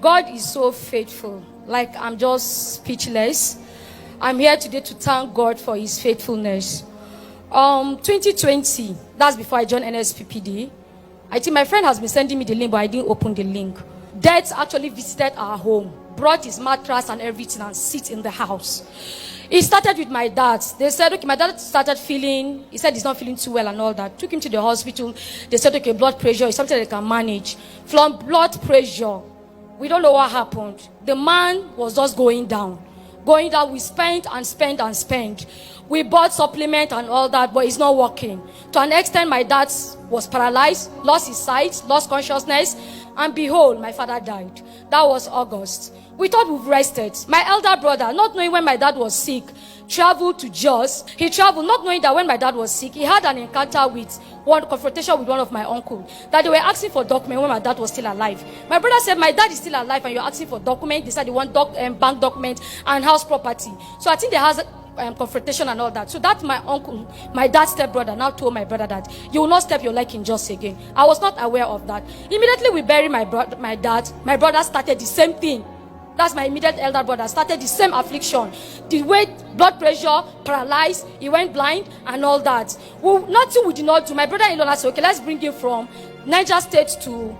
God is so faithful. Like, I'm just speechless. I'm here today to thank God for his faithfulness. 2020, that's before I joined NSPPD. I think my friend has been sending me the link, but I didn't open the link. Death actually visited our home, brought his mattress and everything and sit in the house. It started with my dad. They said, okay, my dad started feeling, he said he's not feeling too well and all that. Took him to the hospital. They said, okay, blood pressure is something they can manage. From blood pressure, we don't know what happened. The man was just going down. Going down, we spent and spent and spent. We bought supplement and all that, but it's not working. To an extent, my dad was paralyzed, lost his sight, lost consciousness, and behold, my father died. That was August. We thought we've rested. My elder brother, not knowing when my dad was sick, traveled to Jos. He traveled not knowing that when my dad was sick, he had an encounter with confrontation with one of my uncle, that they were asking for document when my dad was still alive. My brother said, my dad is still alive and you're asking for document. They said they want bank document and house property. So I think they has confrontation and all that. So that my uncle, my dad's stepbrother, now told my brother that you will not step your leg in Jos again. I was not aware of that. Immediately we buried my dad. My brother started the same thing. That's my immediate elder brother. Started the same affliction. The weight, blood pressure, paralyzed. He went blind and all that. Well, nothing we did not do. My brother-in-law said, okay, let's bring him from Niger State to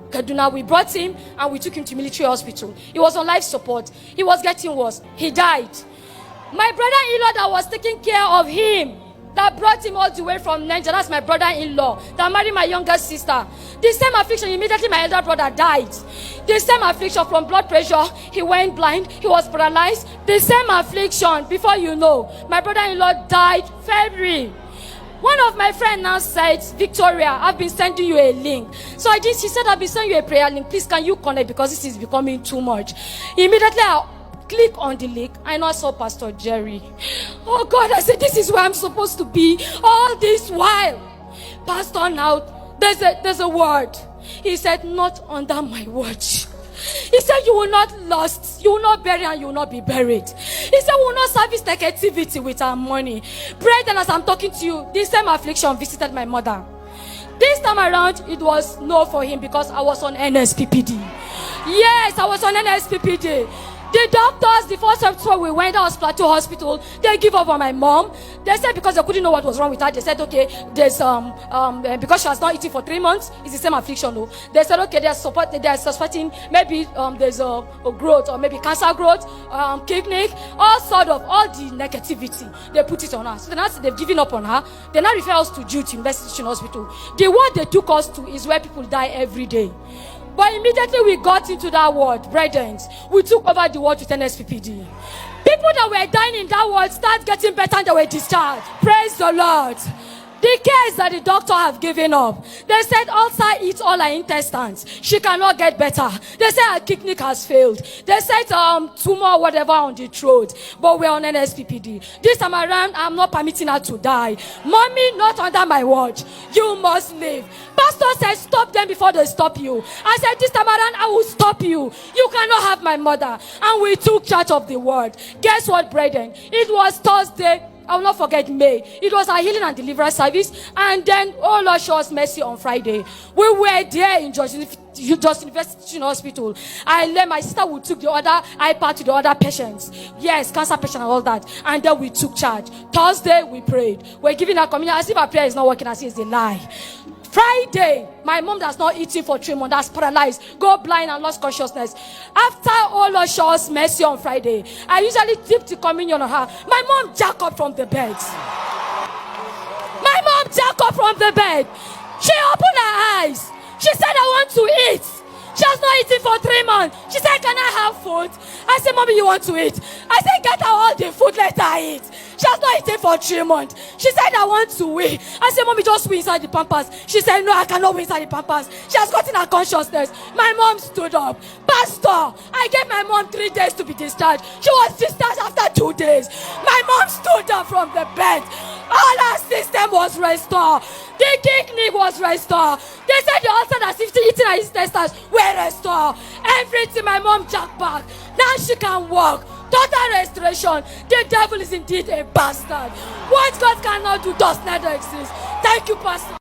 Kaduna. We brought him and we took him to military hospital. He was on life support. He was getting worse. He died. My brother-in-law that was taking care of him, that brought him all the way from Niger, that's my brother-in-law, that married my younger sister. The same affliction, immediately my elder brother died. The same affliction from blood pressure, he went blind, he was paralyzed. The same affliction, before you know, my brother-in-law died February. One of my friends now said, Victoria, I've been sending you a link. So I did, she said, I've been sending you a prayer link. Please, can you connect because this is becoming too much. Immediately, I click on the link. I now saw Pastor Jerry. Oh God, I said, this is where I'm supposed to be all this while. Pastor, now, there's a word. He said, not under my watch. He said, you will not lost, you will not bury and you will not be buried. He said, we will not service negativity with our money. Brethren, as I'm talking to you, this same affliction visited my mother. This time around, it was no for him because I was on NSPPD. Yes, I was on NSPPD. The doctors, the first hospital we went, that was Plateau Hospital, they give up on my mom. They said because they couldn't know what was wrong with her, they said, okay, there's because she has not eaten for 3 months, it's the same affliction, no. They said, okay, they're suspecting maybe there's a growth or maybe cancer growth, kidney, all the negativity. They put it on her. So then they've given up on her. They now refer us to Jude University Hospital. The ward they took us to is where people die every day. But immediately we got into that ward, brethren, we took over the ward with NSPPD. People that were dying in that ward start getting better and they were discharged. Praise the Lord. The case that the doctor have given up. They said ulcer eats all her intestines. She cannot get better. They said her kidney has failed. They said tumor whatever on the throat. But we're on NSPPD. This time around, I'm not permitting her to die. Mommy, not under my watch. You must live. Pastor said, stop them before they stop you. I said, this time around, I will stop you. You cannot have my mother. And we took charge of the word. Guess what, brethren? It was Thursday. I will not forget May. It was our healing and deliverance service. And then, oh Lord, show us mercy on Friday. We were there in Jos University Hospital. I let my sister who took the other iPad to the other patients. Yes, cancer patient and all that. And then we took charge. Thursday, we prayed. We're giving our communion as if our prayer is not working, as if it's a lie. Friday, my mom that's not eating for 3 months, that's paralyzed, go blind and lost consciousness. After all Lord show us mercy on Friday, I usually dip the communion on her. My mom jacked up from the bed. My mom jacked up from the bed. She opened her eyes. She said, I want to eat. She has not eaten for 3 months. She said, can I have food? I said, Mommy, you want to eat? I said, get her all the food, let her eat. She has not eaten for 3 months. She said, I want to wee. I said, Mommy, just wee inside the pampers. She said, no, I cannot wee inside the pampers. She has gotten her consciousness. My mom stood up. Pastor, I gave my mom 3 days to be discharged. She was discharged after 2 days. My mom stood up from the bed. All her system was restored. The kidney was restored. They said the ulcer that's eating her intestines were restored. Everything my mom jacked back. Now she can walk. Total restoration. The devil is indeed a bastard. What God cannot do does not exist. Thank you, Pastor.